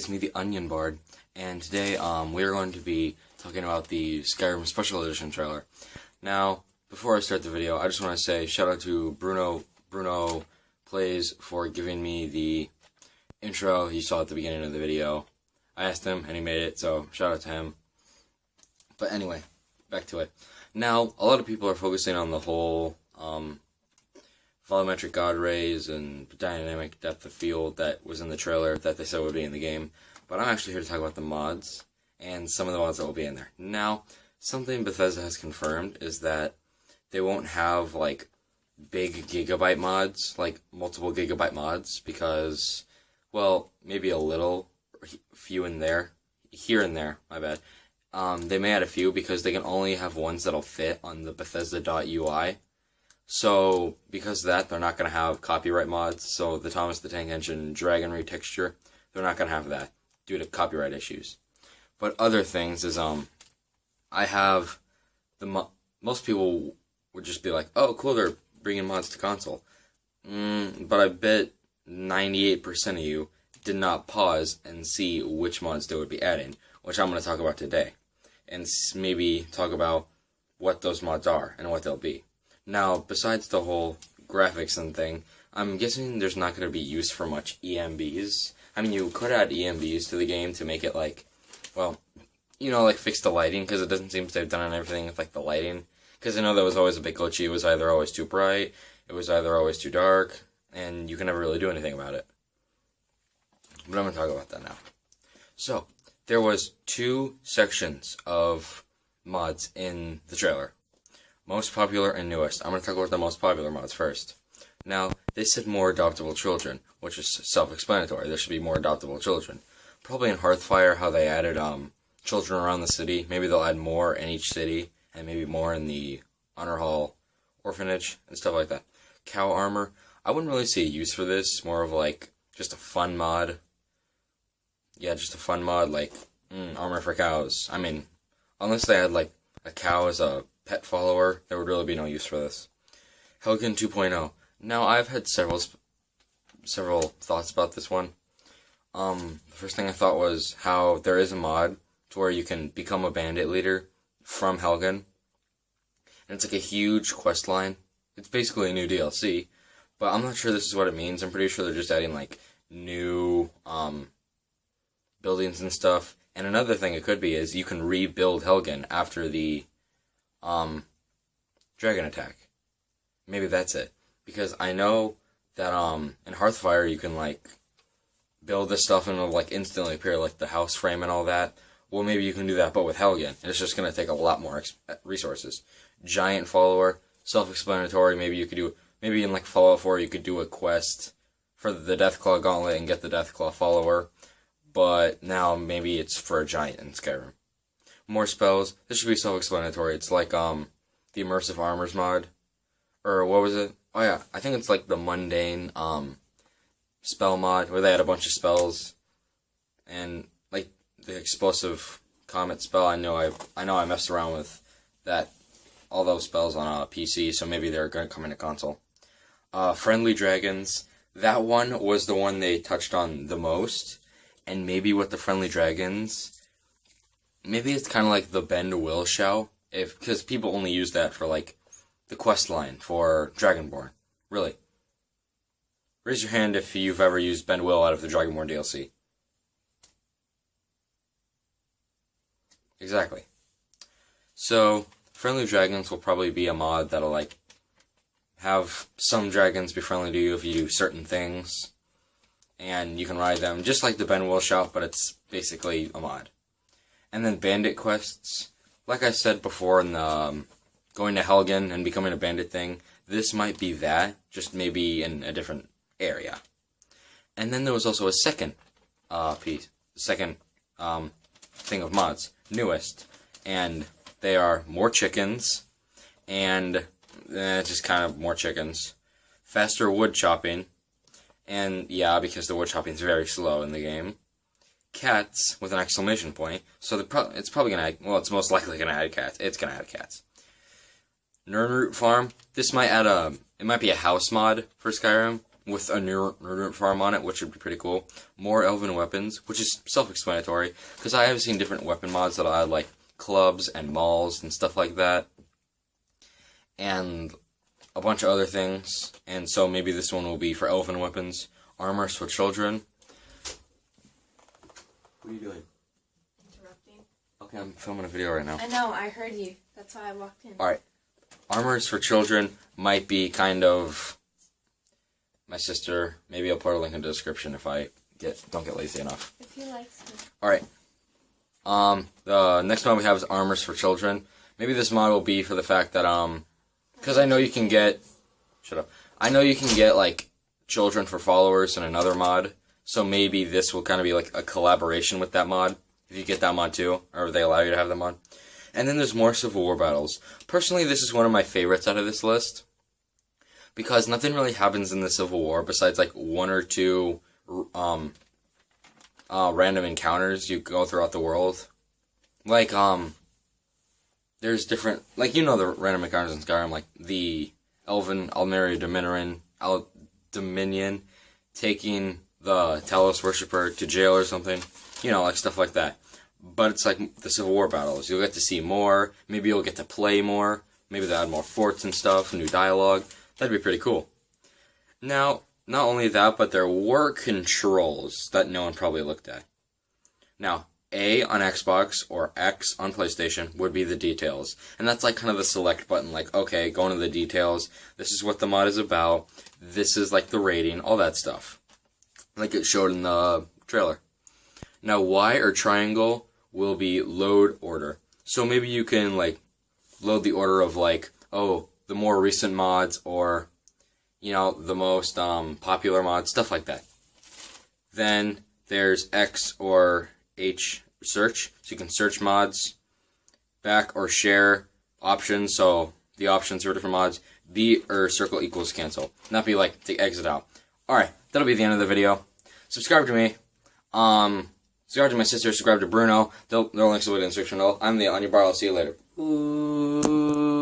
it's me, the Onion Bard, and today we are going to be talking about the Skyrim Special Edition trailer. Now, before I start the video, I just want to say shout out to Bruno Plays for giving me the intro you saw at the beginning of the video. I asked him and he made it, so shout out to him. But anyway, back to it. Now, a lot of people are focusing on the whole volumetric god rays and dynamic depth of field that was in the trailer that they said would be in the game. But I'm actually here to talk about the mods and some of the mods that will be in there. Now, something Bethesda has confirmed is that they won't have like big gigabyte mods, like multiple gigabyte mods, because, well, maybe a little, few in there, here and there, my bad. They may add a few because they can only have ones that'll fit on the Bethesda.ui. So, because of that, they're not going to have copyright mods. So, the Thomas the Tank Engine Dragon retexture, they're not going to have that due to copyright issues. But other things is, I have most people would just be like, oh, cool, they're bringing mods to console. But I bet 98% of you did not pause and see which mods they would be adding, which I'm going to talk about today. And maybe talk about what those mods are and what they'll be. Now, besides the whole graphics and thing, I'm guessing there's not going to be use for much EMBs. I mean, you could add EMBs to the game to make it like, well, you know, like fix the lighting, because it doesn't seem to have done everything with like the lighting. Because I know that was always a bit glitchy. It was either always too bright, it was either always too dark, and you can never really do anything about it. But I'm going to talk about that now. So, there was 2 sections of mods in the trailer. Most popular and newest. I'm going to talk about the most popular mods first. Now, they said more adoptable children, which is self-explanatory. There should be more adoptable children. Probably in Hearthfire, how they added children around the city. Maybe they'll add more in each city, and maybe more in the Honor Hall orphanage, and stuff like that. Cow armor. I wouldn't really see a use for this. More of like, just a fun mod. Yeah, just a fun mod, like, armor for cows. I mean, unless they had like a cow as a pet follower, there would really be no use for this. Helgen 2.0. Now, I've had several thoughts about this one. The first thing I thought was how there is a mod to where you can become a bandit leader from Helgen. And it's like a huge quest line. It's basically a new DLC, but I'm not sure this is what it means. I'm pretty sure they're just adding like new buildings and stuff. And another thing it could be is you can rebuild Helgen after the dragon attack. Maybe that's it. Because I know that in Hearthfire you can like build this stuff and it'll like instantly appear, like the house frame and all that. Well, maybe you can do that, but with Helgen. It's just going to take a lot more resources. Giant follower, self-explanatory. Maybe you could do, maybe in like Fallout 4 you could do a quest for the Deathclaw Gauntlet and get the Deathclaw follower. But now maybe it's for a giant in Skyrim. More spells. This should be self-explanatory. It's like the Immersive Armors mod. Or what was it? Oh yeah, I think it's like the Mundane spell mod where they had a bunch of spells. And like the Explosive Comet spell, I know I messed around with that, all those spells on a PC, so maybe they're going to come into console. Friendly Dragons. That one was the one they touched on the most. And maybe with the Friendly Dragons, maybe it's kind of like the Bend Will show, because people only use that for like the quest line for Dragonborn. Really. Raise your hand if you've ever used Bend Will out of the Dragonborn DLC. Exactly. So, Friendly Dragons will probably be a mod that'll like have some dragons be friendly to you if you do certain things. And you can ride them just like the Ben Will shop, but it's basically a mod. And then bandit quests. Like I said before in the going to Helgen and becoming a bandit thing, this might be that, just maybe in a different area. And then there was also a second thing of mods, newest, and they are more chickens, and just kind of more chickens, faster wood chopping. And yeah, because the wood chopping is very slow in the game. Cats with an exclamation point. So it's probably going to add, well, it's most likely going to add cats. It's going to add cats. Nernroot Farm. This might add it might be a house mod for Skyrim. with a new farm on it, which would be pretty cool. More elven weapons, which is self-explanatory, because I have seen different weapon mods that I like clubs and mauls and stuff like that, and a bunch of other things. And so maybe this one will be for elven weapons. Armors for children. What are you doing? Interrupting. Okay, I'm filming a video right now. I know, I heard you. That's why I walked in. Alright. Armors for children might be kind of my sister. Maybe I'll put a link in the description if I don't get lazy enough. If he likes me. Alright. The next mod we have is Armors for Children. Maybe this mod will be for the fact that, because I know you can get, I know you can get, like, children for followers in another mod, so maybe this will kind of be, like, a collaboration with that mod, if you get that mod too, or they allow you to have that mod. And then there's more Civil War battles. Personally, this is one of my favorites out of this list, because nothing really happens in the Civil War besides, like, one or two, random encounters you go throughout the world. Like, there's different, like, you know the random encounters in Skyrim, like the Elven Almeri Dominion taking the Talos Worshipper to jail or something, you know, like stuff like that. But it's like the Civil War battles. You'll get to see more, maybe you'll get to play more, maybe they'll add more forts and stuff, new dialogue. That'd be pretty cool. Now, not only that, but there were controls that no one probably looked at. Now, A on Xbox or X on PlayStation would be the details. And that's like kind of the select button, like, okay, go into the details, this is what the mod is about, this is like the rating, all that stuff. Like it showed in the trailer. Now, Y or triangle will be load order. So maybe you can, like, load the order of, like, oh, the more recent mods or, you know, the most popular mods, stuff like that. Then there's X or H search, so you can search mods. Back or share options, so the options for different mods. B or circle equals cancel. Not be like to exit out. Alright, that'll be the end of the video. Subscribe to me. Subscribe to my sister, subscribe to Bruno. Their links will be in the description below. I'm the Onion Bar. I'll see you later. Ooh.